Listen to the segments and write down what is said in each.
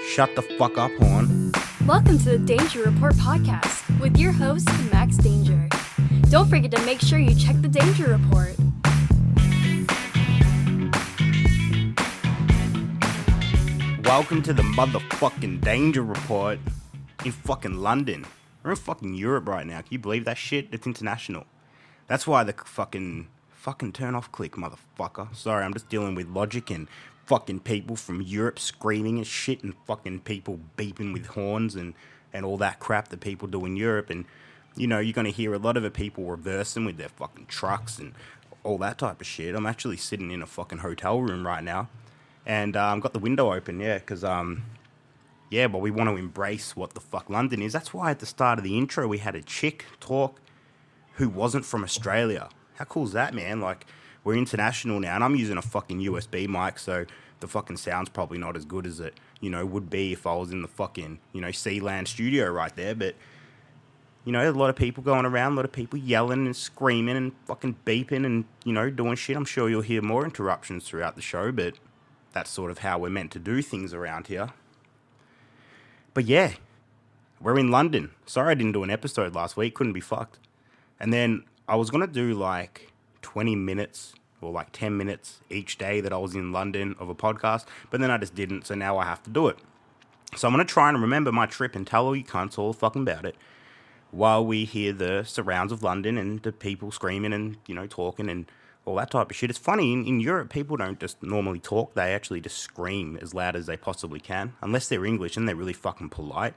Shut the fuck up, Horn. Welcome to the Danger Report podcast with your host, Max Danger. Don't forget to make sure you check the Danger Report. Welcome to the motherfucking Danger Report in fucking London. We're in fucking Europe right now. Can you believe that shit? It's international. That's why the fucking turn off click, motherfucker. Sorry, I'm just dealing with logic and fucking people from Europe screaming and shit and fucking people beeping with horns and all that crap that people do in Europe. And, you know, you're going to hear a lot of the people reversing with their fucking trucks and all that type of shit. I'm actually sitting in a fucking hotel room right now. And I've got the window open, because, but we want to embrace what the fuck London is. That's why at the start of the intro we had a chick talk who wasn't from Australia. How cool is that, man? Like, we're international now, and I'm using a fucking USB mic, so the fucking sound's probably not as good as it, would be if I was in the fucking, Sealand studio right there. But, a lot of people going around, a lot of people yelling and screaming and fucking beeping and, doing shit. I'm sure you'll hear more interruptions throughout the show, but that's sort of how we're meant to do things around here. But yeah, we're in London. Sorry I didn't do an episode last week. Couldn't be fucked. And then I was going to do like 20 minutes or like 10 minutes each day that I was in London of a podcast, but then I just didn't, so now I have to do it. So I'm going to try and remember my trip and tell all you cunts all fucking about it while we hear the surrounds of London and the people screaming and, talking and all that type of shit. It's funny, in Europe, people don't just normally talk, they actually just scream as loud as they possibly can, unless they're English and they're really fucking polite.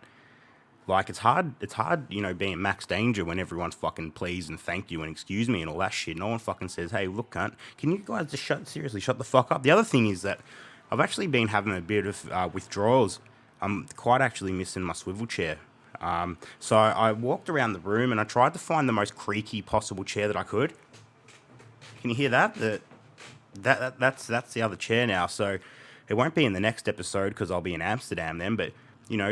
Like, it's hard, being Max Danger when everyone's fucking please and thank you and excuse me and all that shit. No one fucking says, hey, look, cunt, can you guys just shut the fuck up? The other thing is that I've actually been having a bit of withdrawals. I'm quite actually missing my swivel chair. So I walked around the room and I tried to find the most creaky possible chair that I could. Can you hear that? That's the other chair now. So it won't be in the next episode because I'll be in Amsterdam then, but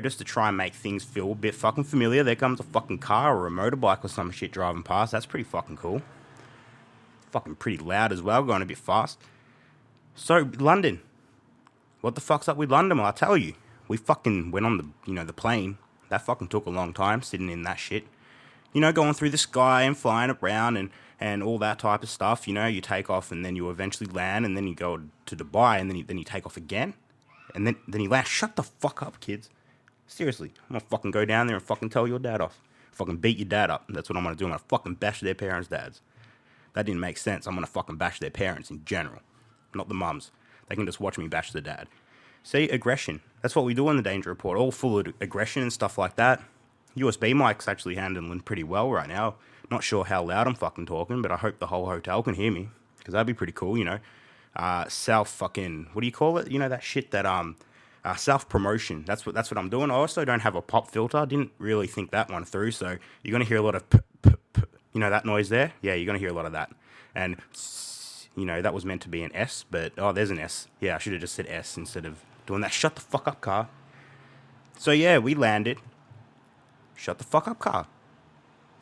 just to try and make things feel a bit fucking familiar. There comes a fucking car or a motorbike or some shit driving past. That's pretty fucking cool. Fucking pretty loud as well, going a bit fast. So, London. What the fuck's up with London? Well, I'll tell you. We fucking went on the plane. That fucking took a long time, sitting in that shit. Going through the sky and flying around and all that type of stuff. You take off and then you eventually land and then you go to Dubai and then you take off again. And then you land. Shut the fuck up, kids. Seriously, I'm gonna fucking go down there and fucking tell your dad off. Fucking beat your dad up. That's what I'm gonna do. I'm gonna fucking bash their parents' dads. That didn't make sense. I'm gonna fucking bash their parents in general. Not the mums. They can just watch me bash their dad. See, aggression. That's what we do in the Danger Report. All full of aggression and stuff like that. USB mic's actually handling pretty well right now. Not sure how loud I'm fucking talking, but I hope the whole hotel can hear me. Because that'd be pretty cool, self fucking, what do you call it? That shit that, self-promotion. That's what I'm doing. I also don't have a pop filter. I didn't really think that one through, so you're going to hear a lot of that noise there? Yeah, you're going to hear a lot of that. And, that was meant to be an S, but, there's an S. Yeah, I should have just said S instead of doing that. Shut the fuck up, car. So, yeah, we landed. Shut the fuck up, car.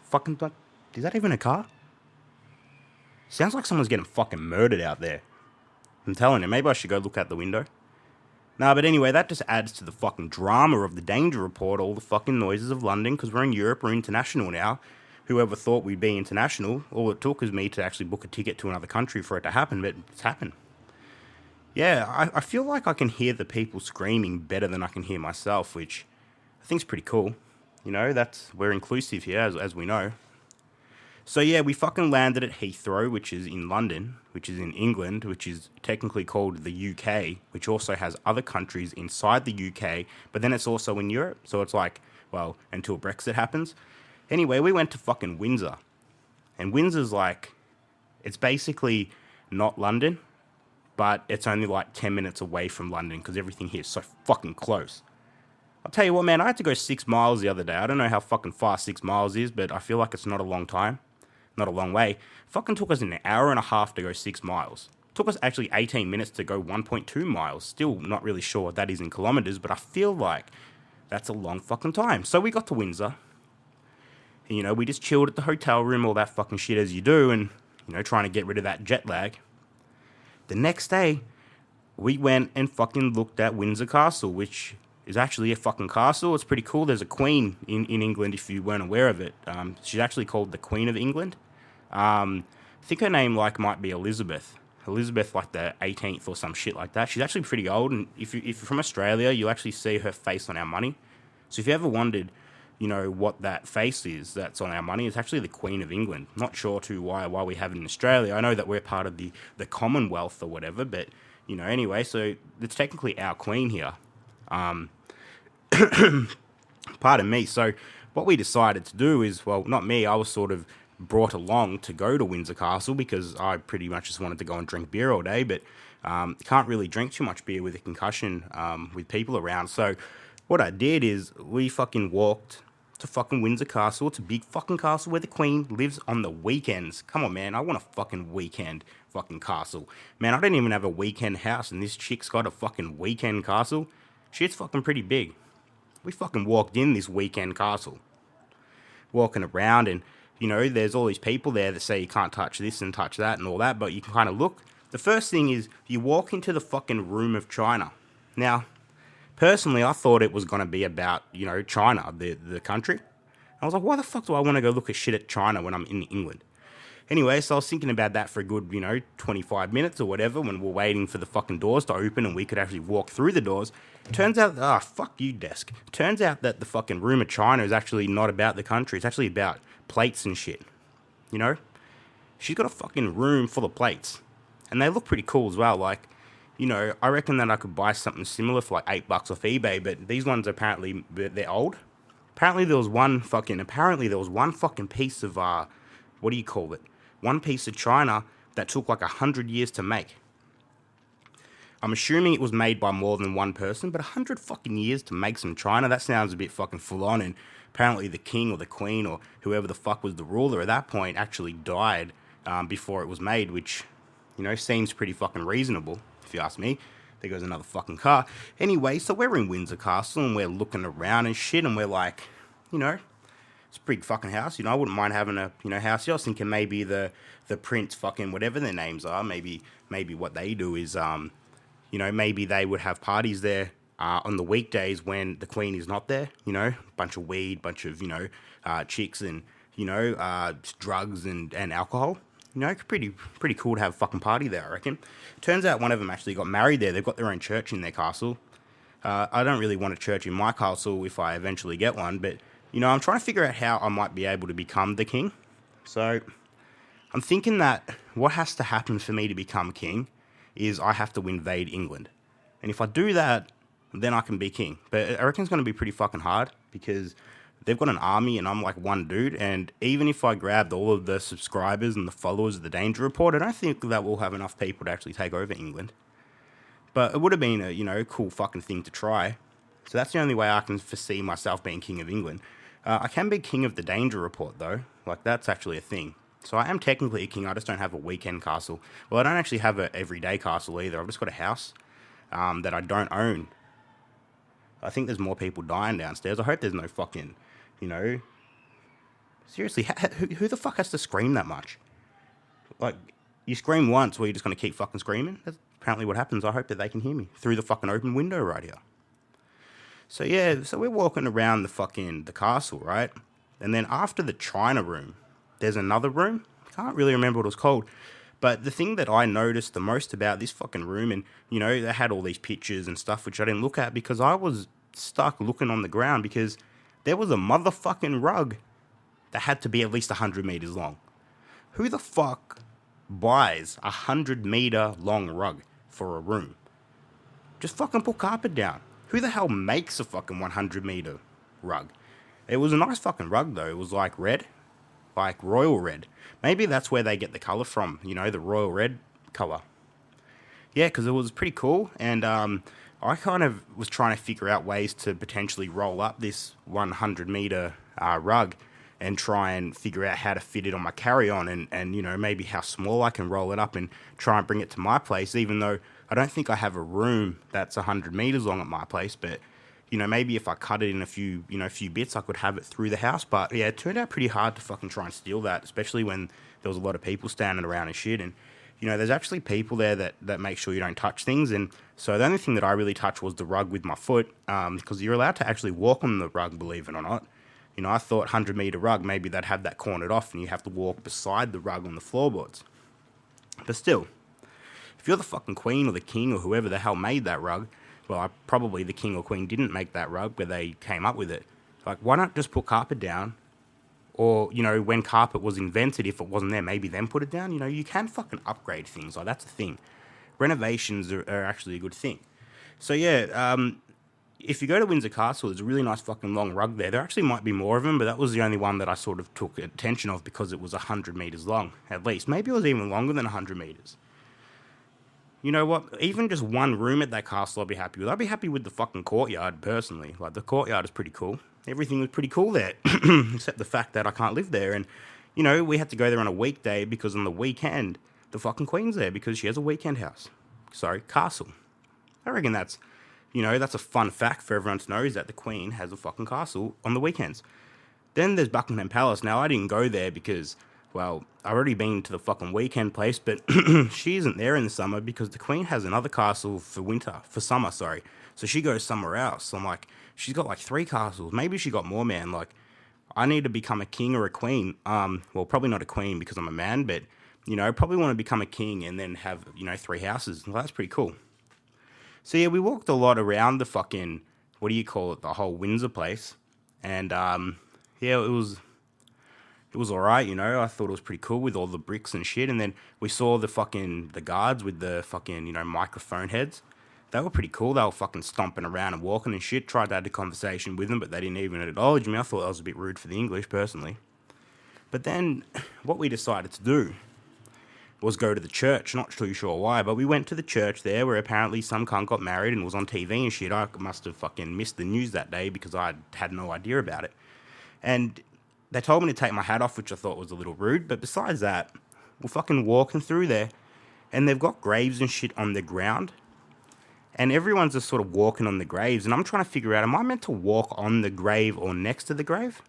Fucking, is that even a car? Sounds like someone's getting fucking murdered out there. I'm telling you, maybe I should go look out the window. Nah, but anyway, that just adds to the fucking drama of the Danger Report, all the fucking noises of London, because we're in Europe, we're international now. Whoever thought we'd be international, all it took was me to actually book a ticket to another country for it to happen, but it's happened. Yeah, I feel like I can hear the people screaming better than I can hear myself, which I think's pretty cool. We're inclusive here, as we know. So yeah, we fucking landed at Heathrow, which is in London, which is in England, which is technically called the UK, which also has other countries inside the UK, but then it's also in Europe. So it's like, well, until Brexit happens. Anyway, we went to fucking Windsor. And Windsor's like, it's basically not London, but it's only like 10 minutes away from London because everything here is so fucking close. I'll tell you what, man, I had to go 6 miles the other day. I don't know how fucking far 6 miles is, but I feel like it's not a long time. Not a long way. Fucking took us an hour and a half to go 6 miles. Took us actually 18 minutes to go 1.2 miles. Still not really sure what that is in kilometers, but I feel like that's a long fucking time. So we got to Windsor. And, we just chilled at the hotel room, all that fucking shit as you do, and, trying to get rid of that jet lag. The next day, we went and fucking looked at Windsor Castle, which is actually a fucking castle. It's pretty cool. There's a queen in England, if you weren't aware of it. She's actually called the Queen of England. I think her name might be Elizabeth. Elizabeth, like the 18th or some shit like that. She's actually pretty old, and if you're from Australia, you'll actually see her face on our money. So if you ever wondered, what that face is that's on our money, it's actually the Queen of England. Not sure why we have it in Australia. I know that we're part of the Commonwealth or whatever, but, anyway, so it's technically our queen here. Pardon me. So what we decided to do is, well, not me, I was sort of brought along to go to Windsor Castle because I pretty much just wanted to go and drink beer all day, but can't really drink too much beer with a concussion with people around. So what I did is we fucking walked to fucking Windsor Castle. It's a big fucking castle where the Queen lives on the weekends. Come on, man. I want a fucking weekend fucking castle. Man, I don't even have a weekend house, and this chick's got a fucking weekend castle. Shit's fucking pretty big. We fucking walked in this weekend castle. Walking around, and, there's all these people there that say you can't touch this and touch that and all that, but you can kind of look. The first thing is you walk into the fucking Room of China. Now, personally, I thought it was going to be about, China, the country. I was like, why the fuck do I want to go look at shit at China when I'm in England? Anyway, so I was thinking about that for a good, 25 minutes or whatever when we're waiting for the fucking doors to open and we could actually walk through the doors. Turns out, fuck you, desk. Turns out that the fucking Room of China is actually not about the country. It's actually about plates and shit. She's got a fucking room full of plates. And they look pretty cool as well. Like, I reckon that I could buy something similar for like $8 off eBay, but these ones apparently, they're old. Apparently there was one fucking piece of, what do you call it? One piece of china that took like 100 years to make. I'm assuming it was made by more than one person, but 100 fucking years to make some china, that sounds a bit fucking full on. And apparently the king or the queen or whoever the fuck was the ruler at that point actually died before it was made, which, seems pretty fucking reasonable, if you ask me. There goes another fucking car. Anyway, so we're in Windsor Castle and we're looking around and shit, and we're like, it's a big fucking house. I wouldn't mind having a, house here. I was thinking maybe the prince fucking whatever their names are. Maybe what they do is, maybe they would have parties there on the weekdays when the queen is not there. Bunch of weed, bunch of, chicks and, drugs and alcohol. Pretty cool to have a fucking party there, I reckon. Turns out one of them actually got married there. They've got their own church in their castle. I don't really want a church in my castle if I eventually get one, but, I'm trying to figure out how I might be able to become the king. So I'm thinking that what has to happen for me to become king is I have to invade England. And if I do that, then I can be king. But I reckon it's going to be pretty fucking hard because they've got an army and I'm like one dude. And even if I grabbed all of the subscribers and the followers of the Danger Report, I don't think that we'll have enough people to actually take over England. But it would have been a, cool fucking thing to try. So that's the only way I can foresee myself being king of England. I can be king of the Danger Report, though. Like, that's actually a thing. So I am technically a king, I just don't have a weekend castle. Well, I don't actually have an everyday castle either. I've just got a house that I don't own. I think there's more people dying downstairs. I hope there's no fucking, Seriously, who the fuck has to scream that much? Like, you scream once, well, you're just going to keep fucking screaming? That's apparently what happens. I hope that they can hear me through the fucking open window right here. So yeah, so we're walking around the castle, right? And then after the China room, there's another room. I can't really remember what it was called. But the thing that I noticed the most about this fucking room, and, they had all these pictures and stuff, which I didn't look at because I was stuck looking on the ground because there was a motherfucking rug that had to be at least 100 meters long. Who the fuck buys a 100-meter long rug for a room? Just fucking put carpet down. Who the hell makes a fucking 100-meter rug? It was a nice fucking rug, though. It was like red, like royal red. Maybe that's where they get the color from, the royal red color. Yeah, because it was pretty cool, and I kind of was trying to figure out ways to potentially roll up this 100-meter rug and try and figure out how to fit it on my carry-on and maybe how small I can roll it up and try and bring it to my place, even though I don't think I have a room that's 100 meters long at my place, but, maybe if I cut it in a few bits, I could have it through the house. But, yeah, it turned out pretty hard to fucking try and steal that, especially when there was a lot of people standing around and shit. And, there's actually people there that make sure you don't touch things. And so the only thing that I really touched was the rug with my foot, because you're allowed to actually walk on the rug, believe it or not. I thought 100-meter rug, maybe they'd have that cornered off and you have to walk beside the rug on the floorboards. But still, if you're the fucking queen or the king or whoever the hell made that rug, well, probably the king or queen didn't make that rug, but they came up with it. Like, why not just put carpet down? Or, when carpet was invented, if it wasn't there, maybe then put it down. You can fucking upgrade things. Like, that's the thing. Renovations are actually a good thing. So, yeah, if you go to Windsor Castle, there's a really nice fucking long rug there. There actually might be more of them, but that was the only one that I sort of took attention of because it was 100 metres long, at least. Maybe it was even longer than 100 metres. You know what? Even just one room at that castle I'd be happy with. I'd be happy with the fucking courtyard, personally. Like, the courtyard is pretty cool. Everything was pretty cool there, except the fact that I can't live there. And, we had to go there on a weekday because on the weekend, the fucking queen's there because she has a weekend house. Sorry, castle. I reckon that's a fun fact for everyone to know, is that the queen has a fucking castle on the weekends. Then there's Buckingham Palace. Now, I didn't go there because, well, I've already been to the fucking weekend place, but she isn't there in the summer because the queen has another castle for summer. So she goes somewhere else. So I'm like, she's got like 3 castles. Maybe she got more, man. Like, I need to become a king or a queen. Well, probably not a queen because I'm a man, but, I probably want to become a king and then have, 3 houses. Well, that's pretty cool. So, yeah, we walked a lot around the fucking, the whole Windsor place. And, yeah, it was all right, I thought it was pretty cool with all the bricks and shit. And then we saw the guards with the fucking, microphone heads. They were pretty cool. They were fucking stomping around and walking and shit. Tried to have a conversation with them, but they didn't even acknowledge me. I thought that was a bit rude for the English, personally. But then what we decided to do was go to the church. Not too sure why, but we went to the church there where apparently some cunt got married and was on TV and shit. I must have fucking missed the news that day because I had no idea about it. And they told me to take my hat off, which I thought was a little rude. But besides that, we're fucking walking through there and they've got graves and shit on the ground. And everyone's just sort of walking on the graves. And I'm trying to figure out, am I meant to walk on the grave or next to the grave?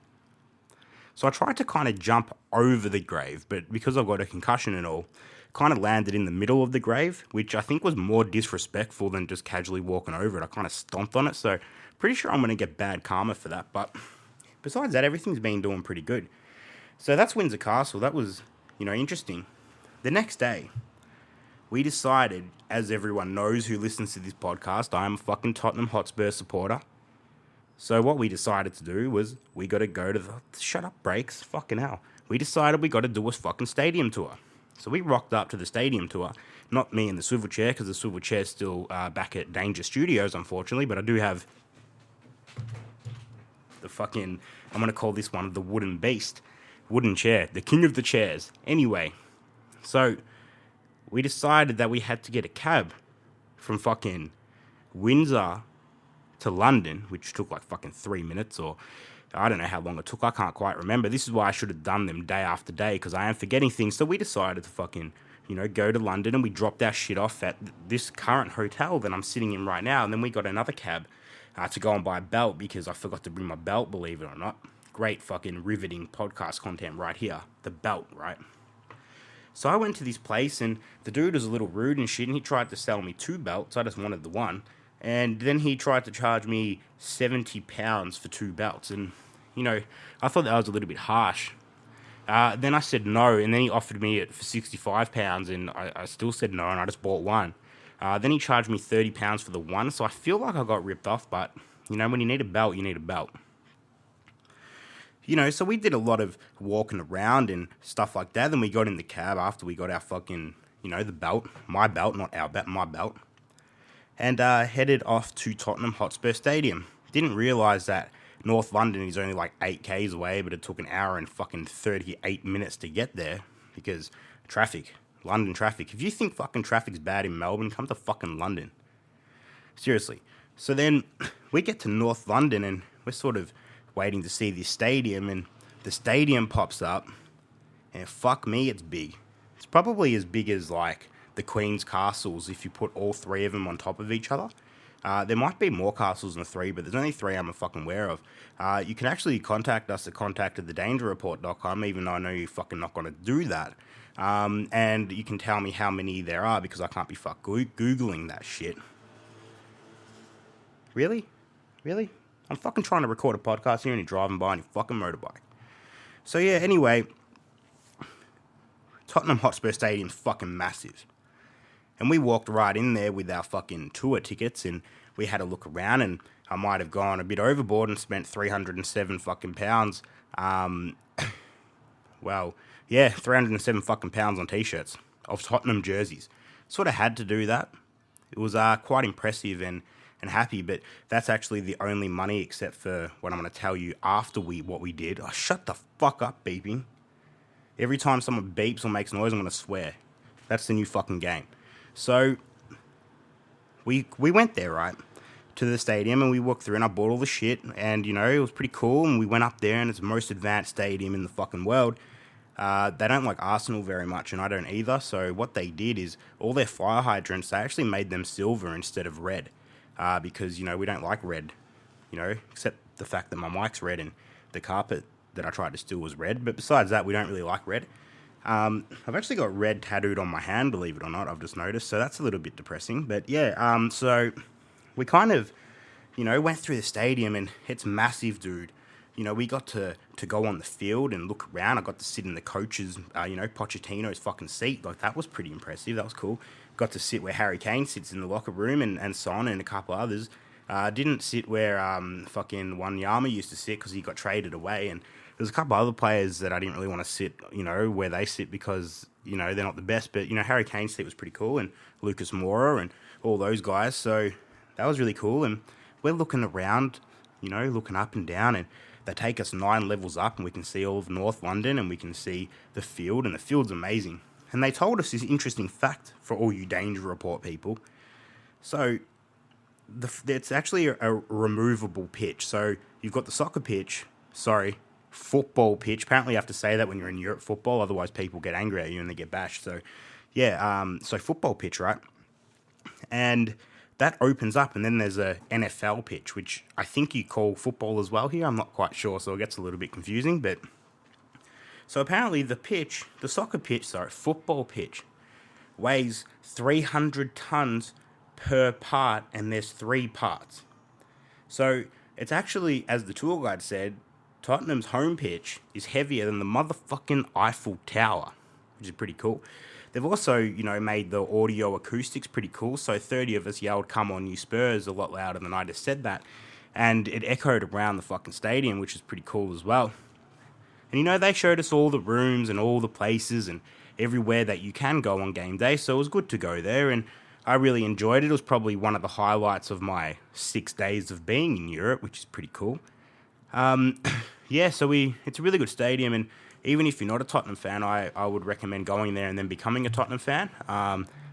So I tried to kind of jump over the grave, but because I've got a concussion and all, kind of landed in the middle of the grave, which I think was more disrespectful than just casually walking over it. I kind of stomped on it, so pretty sure I'm going to get bad karma for that. But besides that, everything's been doing pretty good. So that's Windsor Castle. That was, interesting. The next day, we decided, as everyone knows who listens to this podcast, I'm a fucking Tottenham Hotspur supporter. So what we decided to do was we got to go to the... Shut up, breaks. Fucking hell. We decided we got to do a fucking stadium tour. So we rocked up to the stadium tour. Not me in the swivel chair, because the swivel chair's still back at Danger Studios, unfortunately. But I do have the fucking... I'm going to call this one the wooden beast. Wooden chair. The king of the chairs. Anyway. So... we decided that we had to get a cab from fucking Windsor to London, which took like fucking 3 minutes, or I don't know how long it took. I can't quite remember. This is why I should have done them day after day, because I am forgetting things. So we decided to fucking, go to London, and we dropped our shit off at this current hotel that I'm sitting in right now. And then we got another cab to go and buy a belt, because I forgot to bring my belt, believe it or not. Great fucking riveting podcast content right here. The belt, right? So I went to this place, and the dude was a little rude and shit, and he tried to sell me 2 belts. I just wanted the one. And then he tried to charge me £70 for 2 belts. And, I thought that was a little bit harsh. Then I said no, and then he offered me it for £65, and I still said no, and I just bought one. Then he charged me £30 for the one, so I feel like I got ripped off, but, when you need a belt, you need a belt. So we did a lot of walking around and stuff like that. Then we got in the cab after we got our fucking, the belt. My belt, not our belt, my belt. And headed off to Tottenham Hotspur Stadium. Didn't realise that North London is only like 8 k's away, but it took an hour and fucking 38 minutes to get there because traffic. London traffic. If you think fucking traffic's bad in Melbourne, come to fucking London. Seriously. So then we get to North London and we're sort of waiting to see this stadium, and the stadium pops up, and fuck me, it's big. It's probably as big as like the Queen's castles if you put all 3 of them on top of each other. There might be more castles than 3, but there's only 3 I'm fucking aware of. You can actually contact us at contact@thedangerreport.com, even though I know you're fucking not going to do that. And you can tell me how many there are, because I can't be Googling that shit. Really? Really? I'm fucking trying to record a podcast here and you're driving by on your fucking motorbike. So yeah, anyway, Tottenham Hotspur Stadium's fucking massive. And we walked right in there with our fucking tour tickets, and we had a look around, and I might have gone a bit overboard and spent 307 fucking pounds. Well, yeah, 307 fucking pounds on t-shirts of Tottenham jerseys. Sort of had to do that. It was quite impressive and happy, but that's actually the only money, except for what I'm going to tell you after what we did. Oh, shut the fuck up, beeping. Every time someone beeps or makes noise, I'm going to swear. That's the new fucking game. So, we went there, right, to the stadium, and we walked through, and I bought all the shit, and, you know, it was pretty cool, and we went up there, and it's the most advanced stadium in the fucking world. They don't like Arsenal very much, and I don't either, so what they did is, all their fire hydrants, they actually made them silver instead of red, because, you know, we don't like red, you know, except the fact that my mic's red, and the carpet that I tried to steal was red, but besides that, we don't really like red. I've actually got red tattooed on my hand, believe it or not, I've just noticed, so that's a little bit depressing, but yeah, so we kind of, you know, went through the stadium, and it's massive, dude. You know, we got to go on the field and look around. I got to sit in the coach's, you know, Pochettino's fucking seat. Like, that was pretty impressive. That was cool. Got to sit where Harry Kane sits in the locker room, and Son and a couple others. Didn't sit where fucking Wanyama used to sit, because he got traded away. And there's a couple other players that I didn't really want to sit, you know, where they sit, because, you know, they're not the best. But, you know, Harry Kane's seat was pretty cool, and Lucas Moura and all those guys. So that was really cool. And we're looking around, you know, looking up and down, and they take us 9 levels up, and we can see all of North London, and we can see the field, and the field's amazing. And they told us this interesting fact for all you Danger Report people. So, it's actually a removable pitch. So, you've got the soccer pitch, football pitch. Apparently you have to say that when you're in Europe football, otherwise people get angry at you and they get bashed. So, yeah, so football pitch, right? And that opens up, and then there's a NFL pitch, which I think you call football as well here. I'm not quite sure, so it gets a little bit confusing. But so apparently the football pitch, weighs 300 tons per part, and there's 3 parts. So it's actually, as the tour guide said, Tottenham's home pitch is heavier than the motherfucking Eiffel Tower, which is pretty cool. They've also, you know, made the audio acoustics pretty cool, so 30 of us yelled, "Come on, you Spurs," a lot louder than I just said that. And it echoed around the fucking stadium, which is pretty cool as well. And, you know, they showed us all the rooms and all the places and everywhere that you can go on game day, so it was good to go there, and I really enjoyed it. It was probably one of the highlights of my 6 days of being in Europe, which is pretty cool. Yeah, so it's a really good stadium, and even if you're not a Tottenham fan, I would recommend going there and then becoming a Tottenham fan.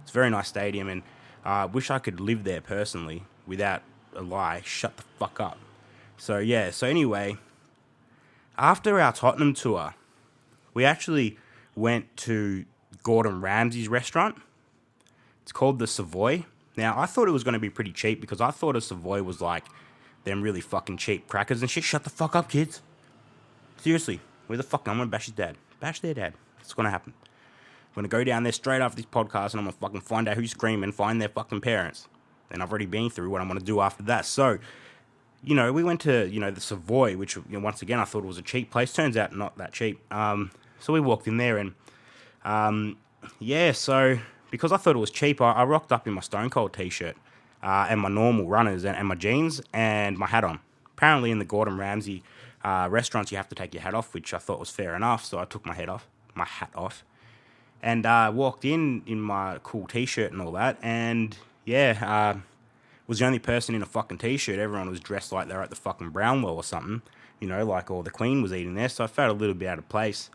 It's a very nice stadium, and I wish I could live there personally, without a lie. Shut the fuck up. So, yeah, so anyway, after our Tottenham tour, we actually went to Gordon Ramsay's restaurant. It's called the Savoy. Now, I thought it was going to be pretty cheap, because I thought a Savoy was like them really fucking cheap crackers and shit. Shut the fuck up, kids. Seriously. Where the fuck? I'm going to bash his dad. Bash their dad. It's going to happen. I'm going to go down there straight after this podcast, and I'm going to fucking find out who's screaming, find their fucking parents. And I've already been through what I'm going to do after that. So, you know, we went to, you know, the Savoy, which, you know, once again, I thought it was a cheap place. Turns out not that cheap. So we walked in there, and, yeah, so because I thought it was cheap, I rocked up in my Stone Cold t-shirt, and my normal runners, and my jeans, and my hat on. Apparently in the Gordon Ramsay restaurants, you have to take your hat off, which I thought was fair enough, so I took my hat off, and walked in my cool t-shirt and all that, and yeah, was the only person in a fucking t-shirt. Everyone was dressed like they were at the fucking Brownwell or something, you know, like, or the Queen was eating there, so I felt a little bit out of place.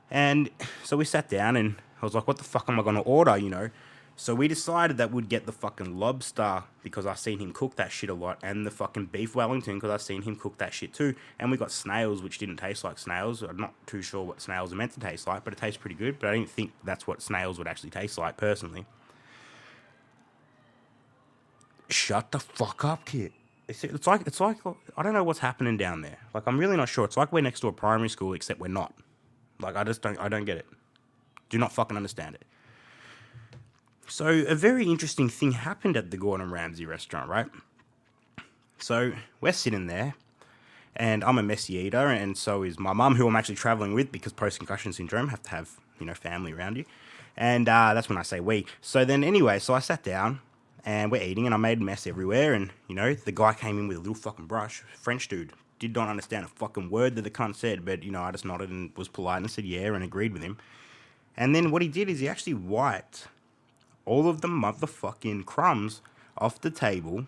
And so we sat down, and I was like, what the fuck am I going to order, you know? So we decided that we'd get the fucking lobster, because I've seen him cook that shit a lot, and the fucking beef Wellington, because I've seen him cook that shit too. And we got snails, which didn't taste like snails. I'm not too sure what snails are meant to taste like, but it tastes pretty good. But I didn't think that's what snails would actually taste like, personally. shut the fuck up, kid. It's like I don't know what's happening down there. Like, I'm really not sure. It's like we're next to a primary school, except we're not. Like, I don't get it. Do not fucking understand it. So a very interesting thing happened at the Gordon Ramsay restaurant, right? So we're sitting there, and I'm a messy eater, and so is my mum, who I'm actually traveling with because post-concussion syndrome, have to have, family around you. And that's when I say we. So then anyway, so I sat down, and we're eating, and I made a mess everywhere, and, the guy came in with a little fucking brush, French dude, did not understand a fucking word that the cunt said, but, I just nodded and was polite and said yeah and agreed with him. And then what he did is he actually wiped all of the motherfucking crumbs off the table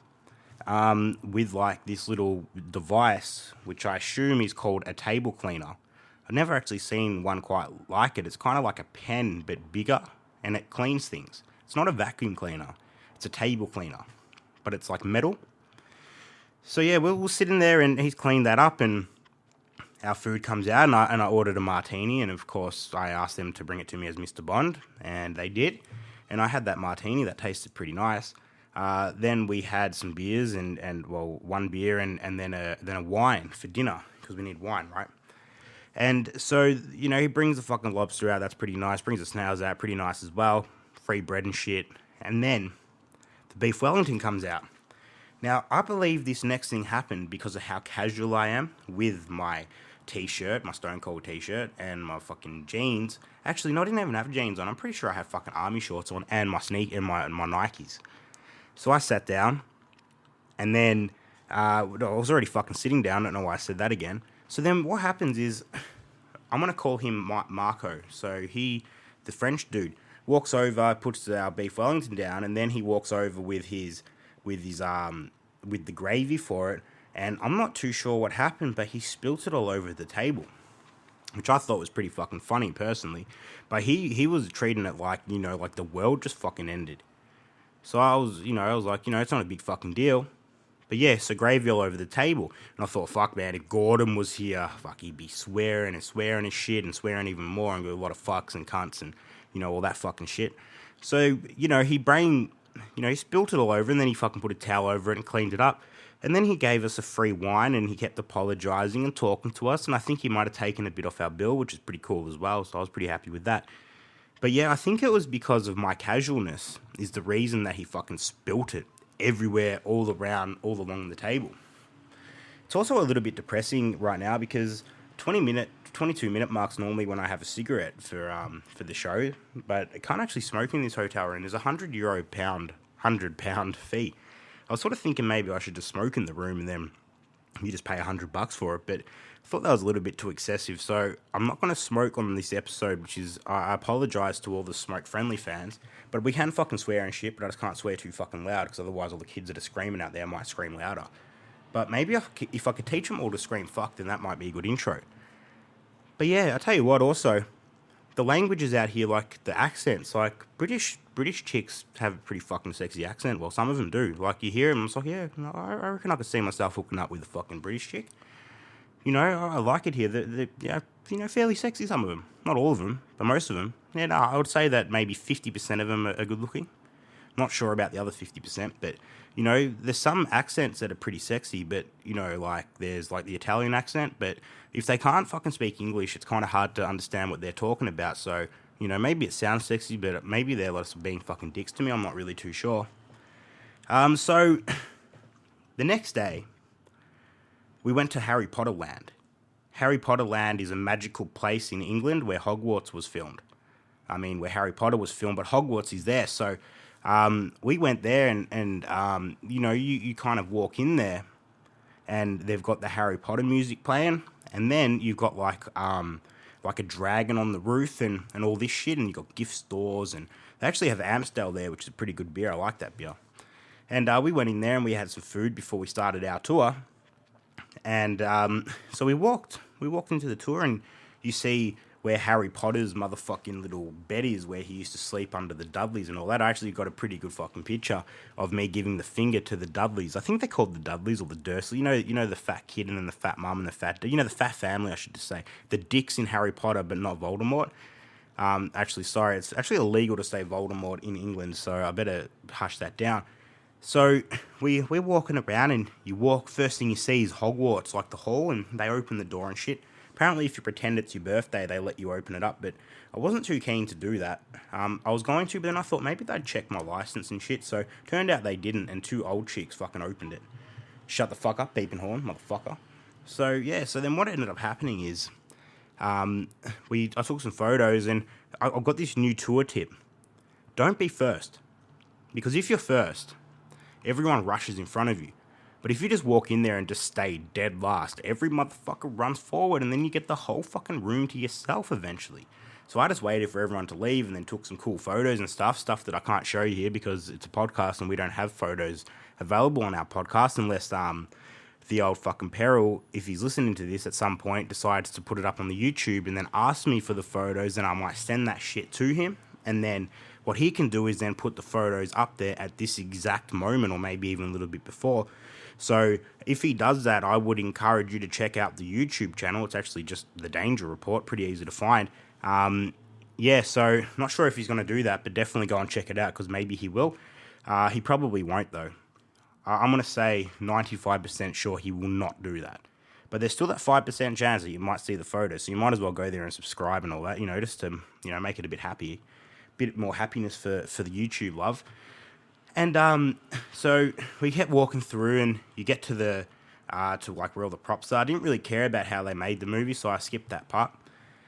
with, like, this little device, which I assume is called a table cleaner. I've never actually seen one quite like it. It's kind of like a pen, but bigger, and it cleans things. It's not a vacuum cleaner. It's a table cleaner, but it's like metal. So yeah, we're sitting there, and he's cleaned that up, and our food comes out, and I ordered a martini, and of course I asked them to bring it to me as Mr. Bond, and they did, and I had that martini that tasted pretty nice. Then we had some beers, and one beer, and then a wine for dinner, because we need wine, right? And so, he brings the fucking lobster out, that's pretty nice, brings the snails out, pretty nice as well, free bread and shit, and then the beef Wellington comes out. Now, I believe this next thing happened because of how casual I am with my t-shirt, my Stone Cold t-shirt, and my fucking jeans. Actually, no, I didn't even have jeans on. I'm pretty sure I have fucking army shorts on, and my my Nikes. So I sat down, and then I was already fucking sitting down. I don't know why I said that again. So then what happens is, I'm going to call him Marco. So the French dude, walks over, puts our beef Wellington down, and then he walks over with the gravy for it, and I'm not too sure what happened, but he spilt it all over the table, which I thought was pretty fucking funny personally, but he was treating it like, like the world just fucking ended. So I was like, it's not a big fucking deal. But yeah, so gravy all over the table. And I thought, fuck, man, if Gordon was here, fuck, he'd be swearing and shit and swearing even more and go a lot of fucks and cunts and, all that fucking shit. So, he spilt it all over, and then he fucking put a towel over it and cleaned it up. And then he gave us a free wine, and he kept apologising and talking to us, and I think he might have taken a bit off our bill, which is pretty cool as well, so I was pretty happy with that. But yeah, I think it was because of my casualness is the reason that he fucking spilt it everywhere, all around, all along the table. It's also a little bit depressing right now because 22-minute marks normally when I have a cigarette for the show, but I can't actually smoke in this hotel room. There's £100 fee. I was sort of thinking maybe I should just smoke in the room and then you just pay $100 for it, but I thought that was a little bit too excessive, so I'm not going to smoke on this episode, which is, I apologise to all the smoke-friendly fans, but we can fucking swear and shit, but I just can't swear too fucking loud, because otherwise all the kids that are screaming out there might scream louder. But maybe if I could teach them all to scream fuck, then that might be a good intro. But yeah, I tell you what also, the languages out here, like the accents, like British chicks have a pretty fucking sexy accent. Well, some of them do. Like you hear them, it's like, yeah, I reckon I could see myself hooking up with a fucking British chick. I like it here. They're fairly sexy, some of them. Not all of them, but most of them. Yeah, no, I would say that maybe 50% of them are good looking. Not sure about the other 50%, but, there's some accents that are pretty sexy, but, like, there's, like, the Italian accent, but if they can't fucking speak English, it's kind of hard to understand what they're talking about, so, maybe it sounds sexy, but maybe they're just being fucking dicks to me, I'm not really too sure. So, the next day, we went to Harry Potter Land. Harry Potter Land is a magical place in England where Hogwarts was filmed. I mean, where Harry Potter was filmed, but Hogwarts is there, so... we went there and you kind of walk in there and they've got the Harry Potter music playing, and then you've got like a dragon on the roof and all this shit, and you've got gift stores, and they actually have Amstel there, which is a pretty good beer. I like that beer. And we went in there and we had some food before we started our tour. And so we walked into the tour, and you see where Harry Potter's motherfucking little bed is, where he used to sleep under the Dudleys and all that. I actually got a pretty good fucking picture of me giving the finger to the Dudleys. I think they're called the Dudleys or the Dursley. You know the fat kid and then the fat mum and the fat family, I should just say. The dicks in Harry Potter, but not Voldemort. It's actually illegal to say Voldemort in England, so I better hush that down. So we're walking around, and you walk. First thing you see is Hogwarts, like the hall, and they open the door and shit. Apparently, if you pretend it's your birthday, they let you open it up. But I wasn't too keen to do that. I was going to, but then I thought maybe they'd check my license and shit. So turned out they didn't, and two old chicks fucking opened it. Shut the fuck up, beeping horn, motherfucker. So yeah, so then what ended up happening is, I took some photos, and I got this new tour tip. Don't be first, because if you're first, everyone rushes in front of you. But if you just walk in there and just stay dead last, every motherfucker runs forward, and then you get the whole fucking room to yourself eventually. So I just waited for everyone to leave and then took some cool photos and stuff that I can't show you here because it's a podcast and we don't have photos available on our podcast unless the old fucking Peril, if he's listening to this at some point, decides to put it up on the YouTube and then ask me for the photos, and I might send that shit to him. And then what he can do is then put the photos up there at this exact moment, or maybe even a little bit before. So if he does that, I would encourage you to check out the YouTube channel. It's actually just The Danger Report, pretty easy to find. Yeah, so not sure if he's going to do that, but definitely go and check it out because maybe he will. He probably won't, though. I'm going to say 95% sure he will not do that. But there's still that 5% chance that you might see the photos, so you might as well go there and subscribe and all that, just to, make it a bit happy. Bit more happiness for the YouTube love. And so we kept walking through, and you get to the to like where all the props are. I didn't really care about how they made the movie, so I skipped that part.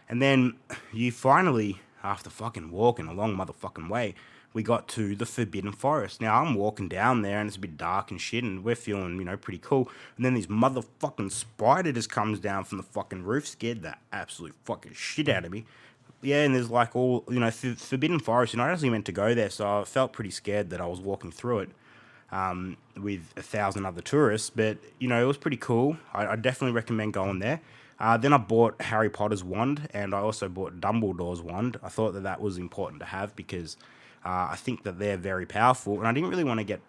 And then you finally, after fucking walking a long motherfucking way, we got to the Forbidden Forest. Now I'm walking down there, and it's a bit dark and shit, and we're feeling pretty cool. And then this motherfucking spider just comes down from the fucking roof, scared the absolute fucking shit out of me. Yeah, and there's like all, Forbidden Forest, I wasn't meant to go there, so I felt pretty scared that I was walking through it with 1,000 other tourists, but, it was pretty cool. I definitely recommend going there. Then I bought Harry Potter's wand, and I also bought Dumbledore's wand. I thought that was important to have because I think that they're very powerful, and I didn't really want to get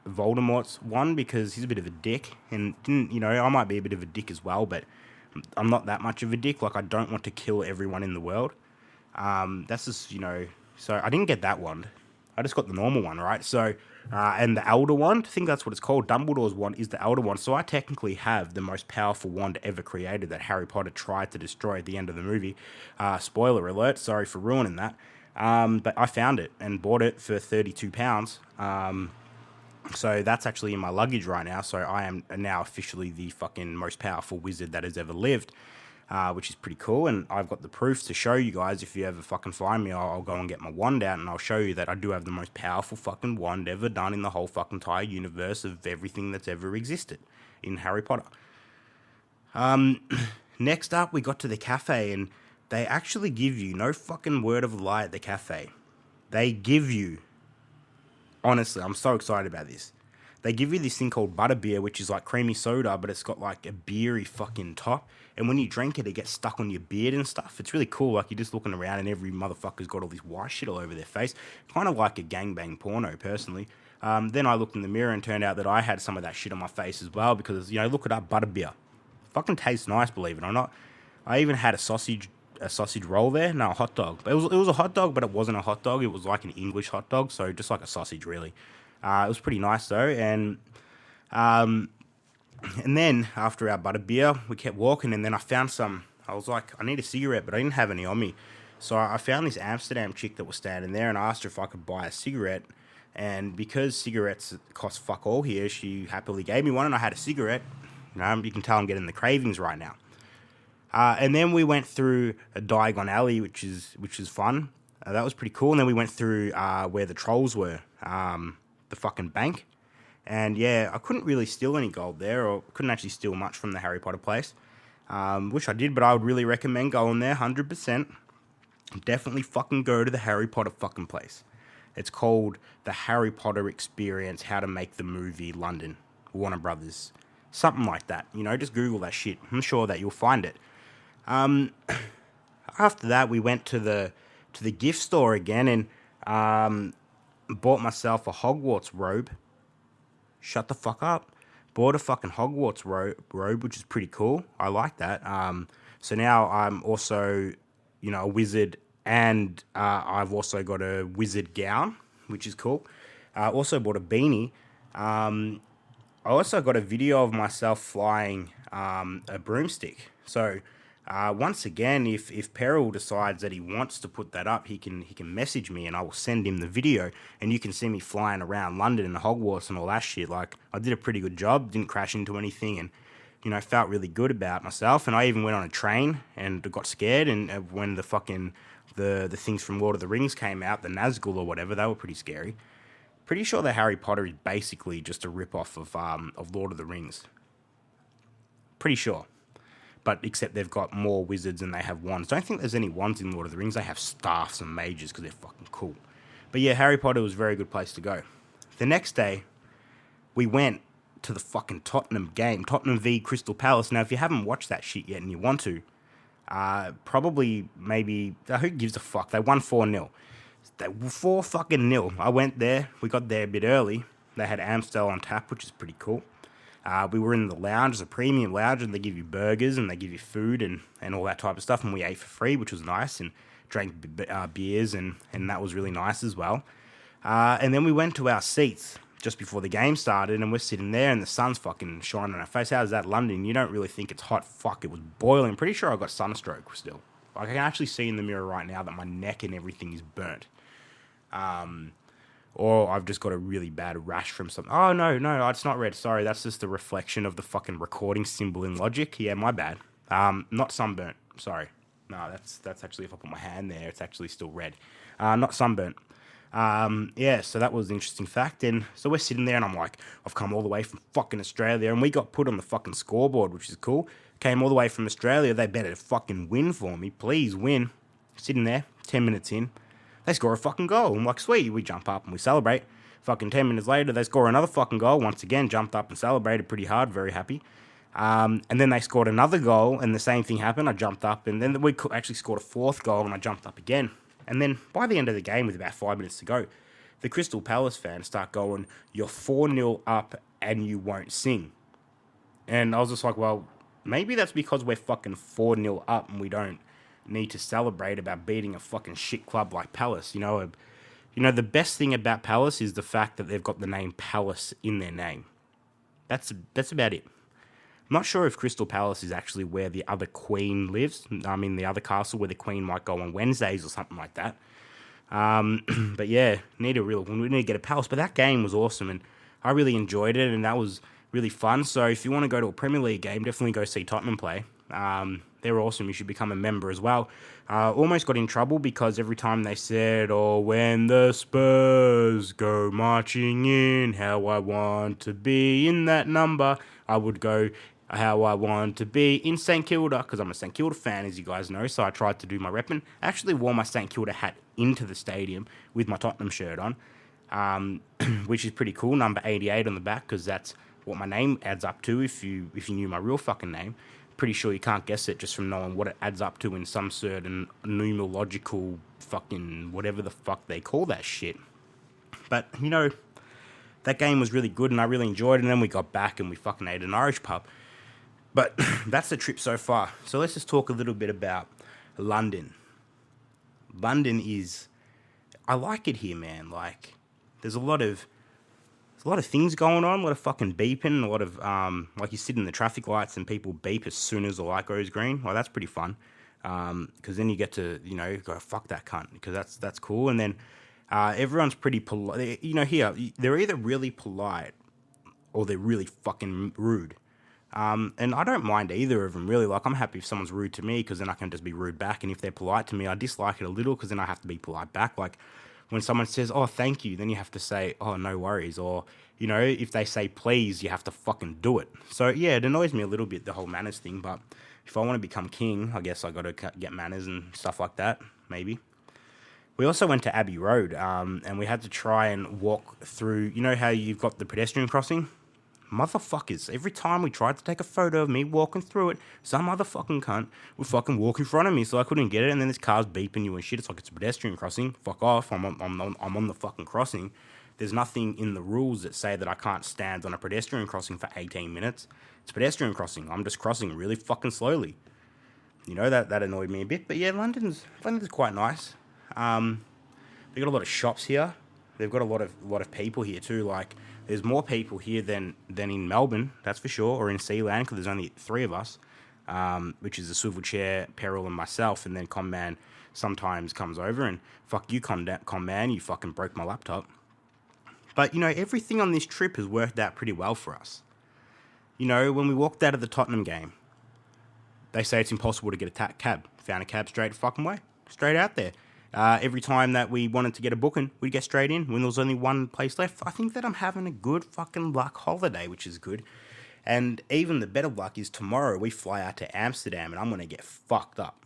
Voldemort's wand because he's a bit of a dick, and I might be a bit of a dick as well, but I'm not that much of a dick. Like, I don't want to kill everyone in the world. That's just, so I didn't get that wand. I just got the normal one, right? So, and the Elder Wand, I think that's what it's called. Dumbledore's wand is the Elder Wand. So I technically have the most powerful wand ever created that Harry Potter tried to destroy at the end of the movie. Spoiler alert, sorry for ruining that. But I found it and bought it for £32. So that's actually in my luggage right now. So I am now officially the fucking most powerful wizard that has ever lived. Which is pretty cool, and I've got the proof to show you guys. If you ever fucking find me, I'll go and get my wand out, and I'll show you that I do have the most powerful fucking wand ever done in the whole fucking entire universe of everything that's ever existed in Harry Potter. Next up, we got to the cafe, and they actually give you, no fucking word of a lie at the cafe, they give you, honestly, I'm so excited about this. They give you this thing called butterbeer, which is like creamy soda, but it's got like a beery fucking top. And when you drink it, it gets stuck on your beard and stuff. It's really cool. Like, you're just looking around and every motherfucker's got all this white shit all over their face. Kind of like a gangbang porno, personally. Then I looked in the mirror and turned out that I had some of that shit on my face as well because, look it up, butterbeer. Fucking tastes nice, believe it or not. I even had a sausage roll there. No, a hot dog. It was a hot dog, but it wasn't a hot dog. It was like an English hot dog, so just like a sausage, really. It was pretty nice though, and then after our butterbeer, we kept walking, and then I found some. I was like, I need a cigarette, but I didn't have any on me, so I found this Amsterdam chick that was standing there, and I asked her if I could buy a cigarette, and because cigarettes cost fuck all here, she happily gave me one, and I had a cigarette. You can tell I'm getting the cravings right now. And then we went through a Diagon Alley, which is fun. That was pretty cool, and then we went through where the trolls were. The fucking bank, and yeah, I couldn't really steal any gold there, or couldn't actually steal much from the Harry Potter place, which I did, but I would really recommend going there, 100%. Definitely fucking go to the Harry Potter fucking place. It's called the Harry Potter Experience, How to Make the Movie London, Warner Brothers, something like that. Just Google that shit. I'm sure that you'll find it. After that, we went to the gift store again, and bought myself a Hogwarts robe. Shut the fuck up. Bought a fucking Hogwarts robe, which is pretty cool. I like that. So now I'm also, a wizard, and I've also got a wizard gown, which is cool. Also bought a beanie. I also got a video of myself flying a broomstick. So once again, if Peril decides that he wants to put that up, he can message me and I will send him the video, and you can see me flying around London and Hogwarts and all that shit. Like, I did a pretty good job, didn't crash into anything, and felt really good about myself. And I even went on a train and got scared. And when the fucking the things from Lord of the Rings came out, the Nazgul or whatever, they were pretty scary. Pretty sure that Harry Potter is basically just a rip-off of Lord of the Rings. Pretty sure. But except they've got more wizards and they have wands. Don't think there's any wands in Lord of the Rings. They have staffs and mages because they're fucking cool. But yeah, Harry Potter was a very good place to go. The next day, we went to the fucking Tottenham game. Tottenham v Crystal Palace. Now, if you haven't watched that shit yet and you want to, probably, maybe, who gives a fuck? They won 4-0. They were 4-0. I went there. We got there a bit early. They had Amstel on tap, which is pretty cool. We were in the lounge, it's a premium lounge, and they give you burgers and they give you food and all that type of stuff. And we ate for free, which was nice, and drank beers, and that was really nice as well. And then we went to our seats just before the game started, and we're sitting there, and the sun's fucking shining on our face. How's that, London? You don't really think it's hot. Fuck, it was boiling. Pretty sure I got sunstroke still. Like, I can actually see in the mirror right now that my neck and everything is burnt. Or I've just got a really bad rash from something. Oh, no, it's not red. Sorry, that's just the reflection of the fucking recording symbol in Logic. Yeah, my bad. Not sunburnt. Sorry. No, that's actually, if I put my hand there, it's actually still red. Not sunburnt. Yeah, so that was an interesting fact. And so we're sitting there and I'm like, I've come all the way from fucking Australia, and we got put on the fucking scoreboard, which is cool. Came all the way from Australia. They better fucking win for me. Please win. Sitting there, 10 minutes in. They score a fucking goal. I'm like, sweet. We jump up and we celebrate. Fucking 10 minutes later, they score another fucking goal. Once again, jumped up and celebrated pretty hard. Very happy. And then they scored another goal, and the same thing happened. I jumped up, and then we actually scored a fourth goal, and I jumped up again. And then by the end of the game, with about 5 minutes to go, the Crystal Palace fans start going, "You're 4-0 up and you won't sing." And I was just like, well, maybe that's because we're fucking 4-0 up and we don't need to celebrate about beating a fucking shit club like Palace. The best thing about Palace is the fact that they've got the name Palace in their name. That's about it. I'm not sure if Crystal Palace is actually where the other queen lives. I mean, the other castle where the queen might go on Wednesdays or something like that. But yeah, we need to get a Palace. But that game was awesome, and I really enjoyed it, and that was really fun. So if you want to go to a Premier League game, definitely go see Tottenham play. They're awesome. You should become a member as well. Almost got in trouble because every time they said, "Oh, when the Spurs go marching in, how I want to be in that number," I would go, "How I want to be in St Kilda," because I'm a St Kilda fan, as you guys know. So I tried to do my repping. I actually wore my St Kilda hat into the stadium with my Tottenham shirt on, which is pretty cool. Number 88 on the back, because that's what my name adds up to. If you knew my real fucking name. Pretty sure you can't guess it just from knowing what it adds up to in some certain numerological fucking whatever the fuck they call that shit. But, that game was really good and I really enjoyed it, and then we got back and we fucking ate an Irish pub. But that's the trip so far. So let's just talk a little bit about London. London is... I like it here, man. Like, there's a lot of things going on, a lot of fucking beeping, a lot of, like you sit in the traffic lights and people beep as soon as the light goes green. Well, that's pretty fun. Because then you get to, go, fuck that cunt, because that's cool. And then everyone's pretty polite. Here, they're either really polite or they're really fucking rude. And I don't mind either of them, really. Like, I'm happy if someone's rude to me, because then I can just be rude back. And if they're polite to me, I dislike it a little, because then I have to be polite back. Like, when someone says, "Oh, thank you," then you have to say, "Oh, no worries." Or, if they say please, you have to fucking do it. So, yeah, it annoys me a little bit, the whole manners thing. But if I want to become king, I guess I got to get manners and stuff like that, maybe. We also went to Abbey Road, and we had to try and walk through, how you've got the pedestrian crossing? Motherfuckers, every time we tried to take a photo of me walking through it, some motherfucking cunt would fucking walk in front of me, so I couldn't get it, and then this car's beeping you and shit. It's like, it's a pedestrian crossing. Fuck off, I'm on the fucking crossing. There's nothing in the rules that say that I can't stand on a pedestrian crossing for 18 minutes. It's a pedestrian crossing. I'm just crossing really fucking slowly. That annoyed me a bit. But yeah, London's quite nice. They got a lot of shops here. They've got a lot of people here too. Like, there's more people here than in Melbourne, that's for sure, or in Sealand, because there's only 3 of us, which is the swivel chair, Peril, and myself, and then Conman sometimes comes over and fuck you, Conman, you fucking broke my laptop. But, everything on this trip has worked out pretty well for us. When we walked out of the Tottenham game, they say it's impossible to get a cab. Found a cab straight fucking way. Straight out there. Every time that we wanted to get a booking, we'd get straight in when there was only one place left. I think that I'm having a good fucking luck holiday, which is good. And even the better luck is tomorrow we fly out to Amsterdam and I'm going to get fucked up.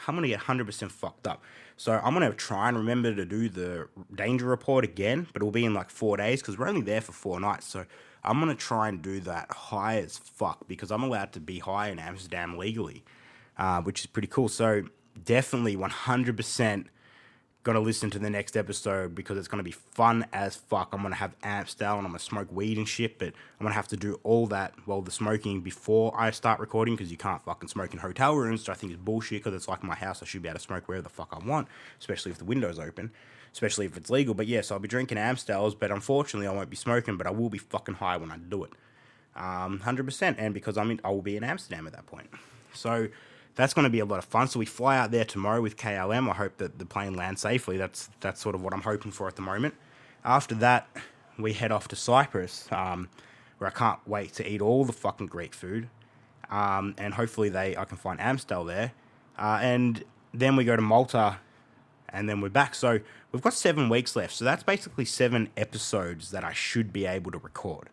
I'm going to get 100% fucked up. So I'm going to try and remember to do the danger report again, but it'll be in like 4 days because we're only there for 4 nights. So I'm going to try and do that high as fuck because I'm allowed to be high in Amsterdam legally, which is pretty cool. So definitely 100% got to listen to the next episode because it's going to be fun as fuck. I'm going to have Amstel and I'm going to smoke weed and shit, but I'm going to have to do all that, the smoking before I start recording because you can't fucking smoke in hotel rooms, which I think is bullshit because it's like my house. I should be able to smoke wherever the fuck I want, especially if the window's open, especially if it's legal. But yeah, so I'll be drinking Amstels, but unfortunately I won't be smoking, but I will be fucking high when I do it. 100%, and because I will be in Amsterdam at that point. So that's going to be a lot of fun. So we fly out there tomorrow with KLM. I hope that the plane lands safely. That's sort of what I'm hoping for at the moment. After that, we head off to Cyprus, where I can't wait to eat all the fucking Greek food. And hopefully I can find Amstel there. And then we go to Malta, and then we're back. So we've got 7 weeks left. So that's basically 7 episodes that I should be able to record.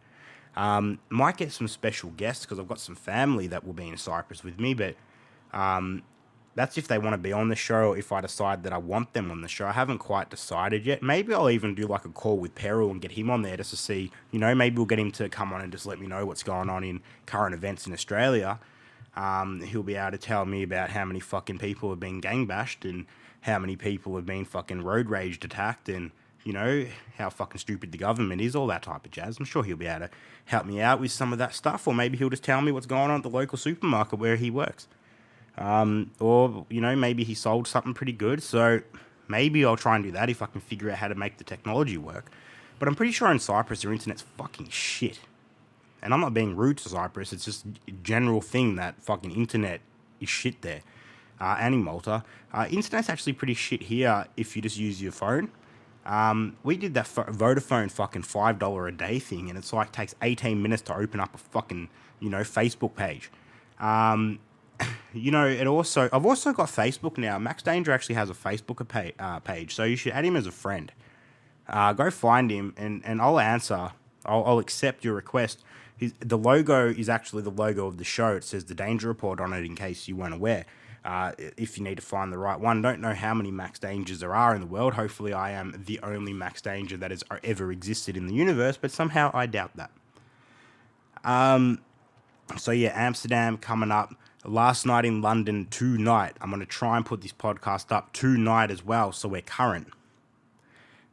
Might get some special guests because I've got some family that will be in Cyprus with me, but that's if they want to be on the show or if I decide that I want them on the show. I haven't quite decided yet. Maybe I'll even do like a call with Peril and get him on there just to see, maybe we'll get him to come on and just let me know what's going on in current events in Australia. He'll be able to tell me about how many fucking people have been gang bashed and how many people have been fucking road raged attacked and, how fucking stupid the government is, all that type of jazz. I'm sure he'll be able to help me out with some of that stuff, or maybe he'll just tell me what's going on at the local supermarket where he works. Or, maybe he sold something pretty good, so maybe I'll try and do that if I can figure out how to make the technology work. But I'm pretty sure in Cyprus their internet's fucking shit. And I'm not being rude to Cyprus, it's just a general thing that fucking internet is shit there. And in Malta. Internet's actually pretty shit here if you just use your phone. We did that Vodafone fucking $5 a day thing, and it's like takes 18 minutes to open up a fucking, Facebook page. I've also got Facebook now. Max Danger actually has a Facebook page, so you should add him as a friend. Go find him, and I'll answer. I'll accept your request. The logo is actually the logo of the show. It says the Danger Report on it in case you weren't aware. If you need to find the right one. Don't know how many Max Dangers there are in the world. Hopefully I am the only Max Danger that has ever existed in the universe, but somehow I doubt that. So yeah, Amsterdam coming up. Last night in London tonight. I'm going to try and put this podcast up tonight as well, so we're current.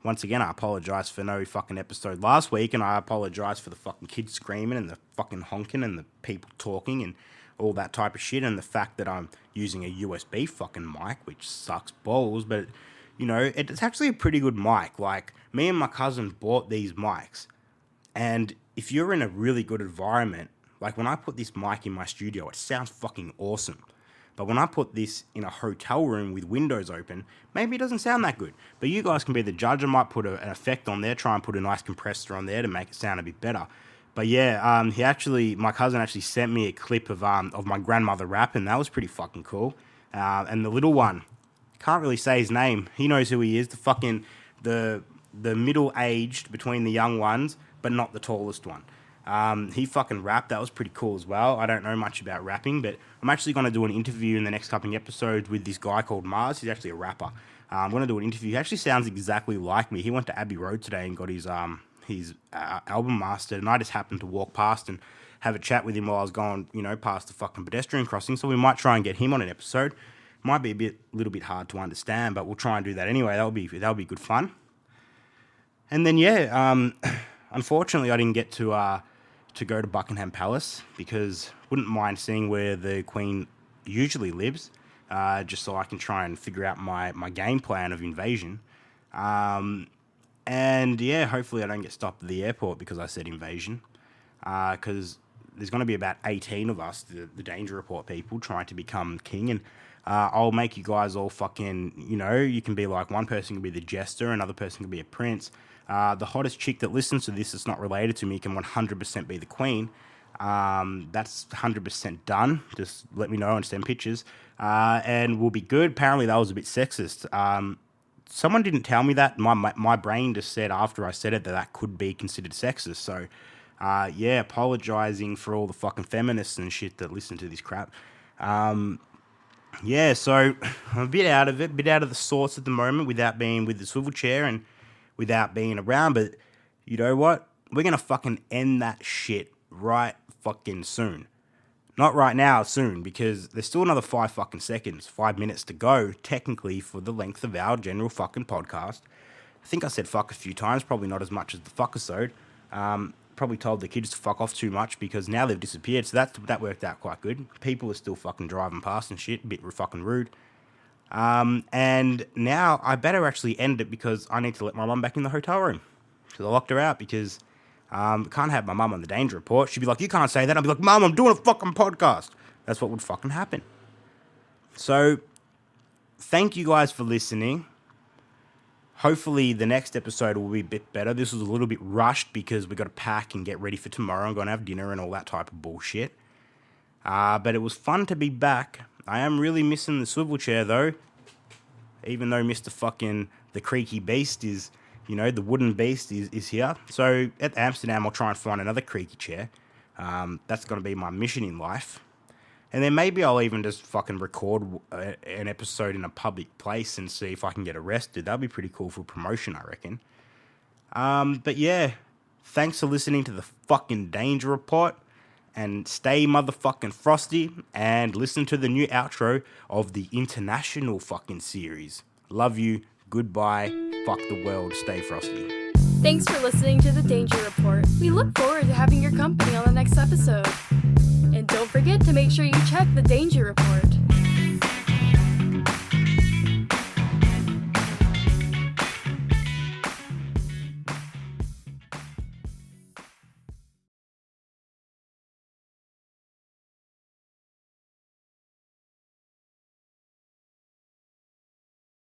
Once again, I apologize for no fucking episode last week, and I apologize for the fucking kids screaming and the fucking honking and the people talking and all that type of shit, and the fact that I'm using a USB fucking mic, which sucks balls, but, it's actually a pretty good mic. Like, me and my cousin bought these mics, and if you're in a really good environment, like when I put this mic in my studio, it sounds fucking awesome. But when I put this in a hotel room with windows open, maybe it doesn't sound that good. But you guys can be the judge. I might put an effect on there, try and put a nice compressor on there to make it sound a bit better. But yeah, my cousin actually sent me a clip of my grandmother rapping. That was pretty fucking cool. And the little one, can't really say his name. He knows who he is. The middle-aged between the young ones, but not the tallest one. He fucking rapped. That was pretty cool as well. I don't know much about rapping, but I'm actually going to do an interview in the next couple of episodes with this guy called Mars. He's actually a rapper. I'm going to do an interview. He actually sounds exactly like me. He went to Abbey Road today and got his album mastered, and I just happened to walk past and have a chat with him while I was going, past the fucking pedestrian crossing. So we might try and get him on an episode. Might be a little bit hard to understand, but we'll try and do that anyway. That'll be good fun. And then unfortunately, I didn't get to go to Buckingham Palace because wouldn't mind seeing where the Queen usually lives, just so I can try and figure out my game plan of invasion. And yeah, hopefully I don't get stopped at the airport because I said invasion. Because there's going to be about 18 of us, the Danger Report people, trying to become king. And I'll make you guys all fucking, you can be like, one person can be the jester, another person can be a prince. The hottest chick that listens to this that's not related to me can 100% be the queen. That's 100% done. Just let me know and send pictures. And we'll be good. Apparently that was a bit sexist. Someone didn't tell me that. My brain just said after I said it that could be considered sexist. So, yeah, apologizing for all the fucking feminists and shit that listen to this crap. Yeah, so I'm a bit out of it, a bit out of the sauce at the moment without being with the swivel chair and without being around. But you know what? We're going to fucking end that shit right fucking soon. Not right now, soon, because there's still another 5 fucking seconds, 5 minutes to go, technically, for the length of our general fucking podcast. I think I said fuck a few times, probably not as much as the fuckisode. Probably told the kids to fuck off too much because now they've disappeared, so that worked out quite good. People are still fucking driving past and shit, a bit fucking rude. And now I better actually end it because I need to let my mum back in the hotel room. Because I locked her out because... can't have my mum on the Danger Report. She'd be like, you can't say that. I'd be like, Mum, I'm doing a fucking podcast. That's what would fucking happen. So, thank you guys for listening. Hopefully the next episode will be a bit better. This was a little bit rushed because we got to pack and get ready for tomorrow. I'm going to have dinner and all that type of bullshit. But it was fun to be back. I am really missing the swivel chair though. Even though Mr. fucking the creaky beast is... the wooden beast is here. So at Amsterdam, I'll try and find another creaky chair. That's going to be my mission in life. And then maybe I'll even just fucking record an episode in a public place and see if I can get arrested. That'd be pretty cool for promotion, I reckon. But yeah, thanks for listening to the fucking Danger Report. And stay motherfucking frosty. And listen to the new outro of the international fucking series. Love you. Goodbye. Fuck the world. Stay frosty. Thanks for listening to the Danger Report. We look forward to having your company on the next episode. And don't forget to make sure you check the Danger Report.